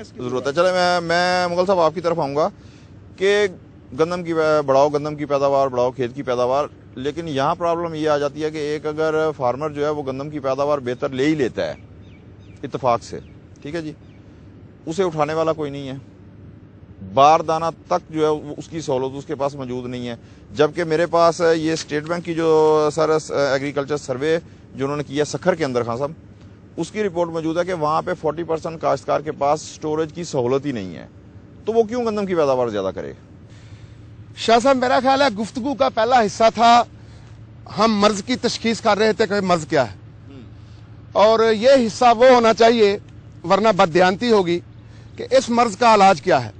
जरूरत है। चले मैं मुगल साहब आपकी तरफ आऊँगा कि गंदम की बढ़ाओ, गंदम की पैदावार बढ़ाओ, खेत की पैदावार, लेकिन यहाँ प्रॉब्लम ये आ जाती है कि एक अगर फार्मर जो है वो गंदम की पैदावार बेहतर ले ही लेता है इत्तेफाक से, ठीक है जी, उसे उठाने वाला कोई नहीं है, बारदाना तक जो है उसकी सहूलत उसके पास मौजूद नहीं है। जबकि मेरे पास ये स्टेट बैंक की जो सर एग्रीकल्चर सर्वे जो उन्होंने किया सखर के अंदर, खान साहब, उसकी रिपोर्ट मौजूद है कि वहाँ पे 40% काश्तकार के पास स्टोरेज की सहूलत ही नहीं है, तो वो क्यों गंदम की पैदावार ज्यादा करे? शाह साहब, मेरा ख्याल है गुफ्तगू का पहला हिस्सा था, हम मर्ज की तशखीस कर रहे थे कि मर्ज क्या है, और ये हिस्सा वो होना चाहिए, वरना बददियानती होगी, कि इस मर्ज का इलाज क्या है,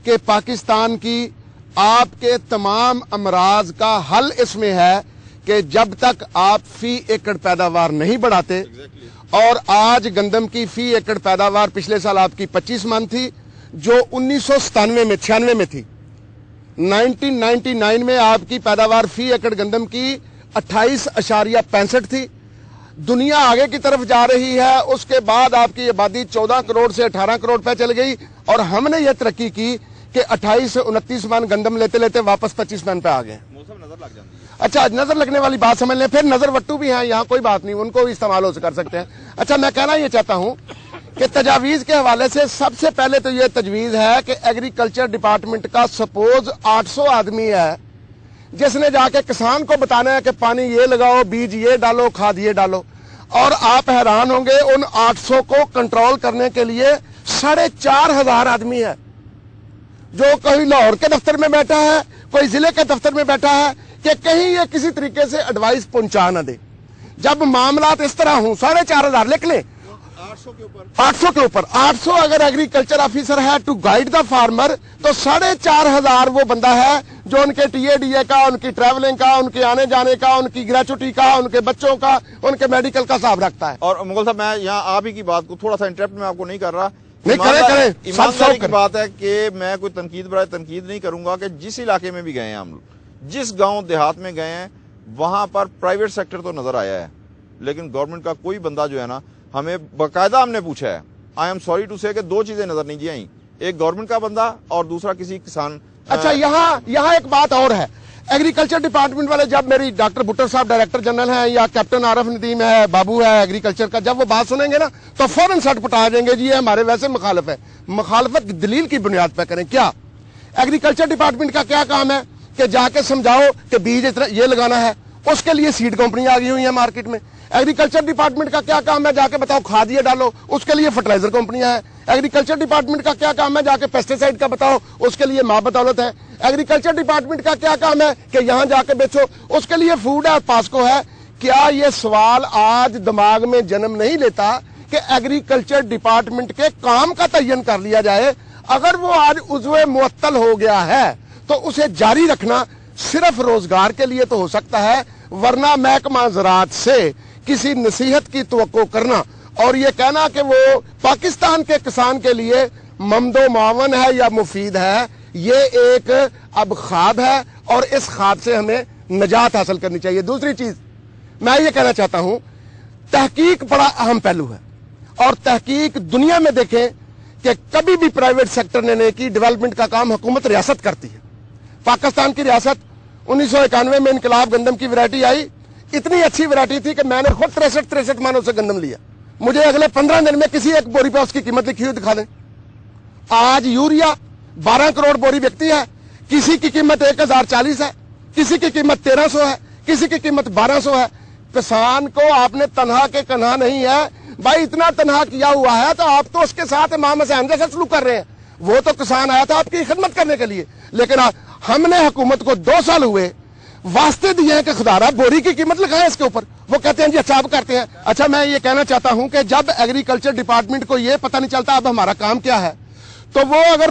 कि पाकिस्तान की आपके तमाम अमराज का हल इसमें है कि जब तक आप फी एकड़ पैदावार नहीं बढ़ाते, और आज गंदम की फी एकड़ पैदावार पिछले साल आपकी 25 मन थी, जो 1997 में 96 में थी। 1999 में आपकी पैदावार फी एकड़ गंदम की 28.65 थी। दुनिया आगे की तरफ जा रही है, उसके बाद आपकी आबादी 14 करोड़ से 18 करोड़ पे चल गई, और हमने ये तरक्की की कि 28 से 29 मन गंदम लेते लेते वापस 25 मन पे आ गए। मौसम नजर लग जाती है। अच्छा, नजर लगने वाली बात समझ लें, फिर नजर वट्टू भी हैं, यहाँ कोई बात नहीं, उनको भी इस्तेमाल हो कर सकते हैं। अच्छा, मैं कहना ये चाहता हूँ कि तजावीज के हवाले से सबसे पहले तो ये तजवीज है कि एग्रीकल्चर डिपार्टमेंट का सपोज 800 आदमी है जिसने जाके किसान को बताना है कि पानी ये लगाओ, बीज ये डालो, खाद ये डालो, और आप हैरान होंगे उन 800 को कंट्रोल करने के लिए 4,500 आदमी है, जो कहीं लाहौर के दफ्तर में बैठा है, कोई जिले के दफ्तर में बैठा है, कि कहीं ये किसी तरीके से एडवाइस पहुंचा ना दे। जब मामलात इस तरह हों, 4,500 लिख लें, 800 के ऊपर 800 अगर एग्रीकल्चर ऑफिसर है टू गाइड द फार्मर, तो 4,500 वो बंदा है जो उनके टीएडीए का, उनकी ट्रैवलिंग का, उनके आने जाने का, उनकी ग्रेचुटी का, उनके बच्चों का, उनके मेडिकल का हिसाब रखता है। और मुगल साहब, मैं यहाँ आप ही की बात को थोड़ा सा इंटरप्ट में आपको नहीं कर रहा, नहीं करें, ईमानदारी की बात है कि मैं कोई तनकीद नहीं करूंगा कि जिस इलाके में भी गए हैं हम लोग, जिस गांव देहात में गए हैं, वहां पर प्राइवेट सेक्टर तो नजर आया है, लेकिन गवर्नमेंट का कोई बंदा जो है ना, हमें बाकायदा हमने पूछा है, आई एम सॉरी टू से कि 2 चीजें नजर नहीं आई, एक गवर्नमेंट का बंदा और दूसरा किसी किसान। अच्छा, यहाँ एक बात और है, एग्रीकल्चर डिपार्टमेंट वाले, जब मेरी डॉक्टर भुट्टर साहब डायरेक्टर जनरल हैं, या कैप्टन आरफ नदीम है, बाबू है एग्रीकल्चर का, जब वो बात सुनेंगे ना तो फौरन सट पटा देंगे, जी ये हमारे वैसे मुखालिफ है। मुखालफत दलील की बुनियाद पर करें। क्या एग्रीकल्चर डिपार्टमेंट का क्या काम है कि जाके समझाओ कि बीज ये लगाना है, उसके लिए सीड कंपनी आ गई हुई है मार्केट में। एग्रीकल्चर डिपार्टमेंट का क्या काम है, जाके बताओ खाद ये डालो, उसके लिए फर्टिलाइजर कंपनियां हैं। एग्रीकल्चर डिपार्टमेंट का क्या काम है, जाके पेस्टिसाइड का बताओ, उसके लिए माँ बदौलत है। एग्रीकल्चर डिपार्टमेंट का क्या काम है कि यहाँ जाके बेचो, उसके लिए फूड है, पास्को है। क्या ये सवाल आज दिमाग में जन्म नहीं लेता कि एग्रीकल्चर डिपार्टमेंट के काम का तयन कर लिया जाए? अगर वो आज उज़्वे मुअत्तल हो गया है तो उसे जारी रखना सिर्फ रोजगार के लिए तो हो सकता है, वरना महकमा ज़राअत से किसी नसीहत की तवक्को करना और ये कहना कि वो पाकिस्तान के किसान के लिए ममदो मावन है या मुफीद है, ये एक अब ख्वाब है, और इस ख्वाब से हमें निजात हासिल करनी चाहिए। दूसरी चीज मैं ये कहना चाहता हूं, तहकीक बड़ा अहम पहलू है, और तहकीक दुनिया में देखें कि कभी भी प्राइवेट सेक्टर ने नहीं की, डेवलपमेंट का काम हुकूमत रियासत करती है। पाकिस्तान की रियासत 1991 में इनकलाब गंदम की वैरायटी आई, इतनी अच्छी वैरायटी थी कि मैंने खुद 63 मानों से गंदम लिया। मुझे अगले 15 दिन में किसी एक बोरी पे उसकी कीमत लिखी हुई दिखा दें। आज यूरिया 12 करोड़ बोरी बिकती है, किसी की कीमत 1040 है, किसी की कीमत 1300 है, किसी की कीमत 1200 है। किसान को आपने तनहा के कन्हा नहीं है भाई, इतना तनहा किया हुआ है तो आप तो उसके साथ इमाम हुसैन जैसा सलूक कर रहे हैं। वो तो किसान आया था आपकी खिदमत करने के लिए, लेकिन हमने हुकूमत को 2 साल हुए वास्ते दिए हैं कि खुदारा बोरी की कीमत लिखाएं इसके ऊपर। वो कहते हैं जी अच्छा आप करते हैं। अच्छा, मैं ये कहना चाहता हूं कि जब एग्रीकल्चर डिपार्टमेंट को ये पता नहीं चलता अब हमारा काम क्या है, तो वो अगर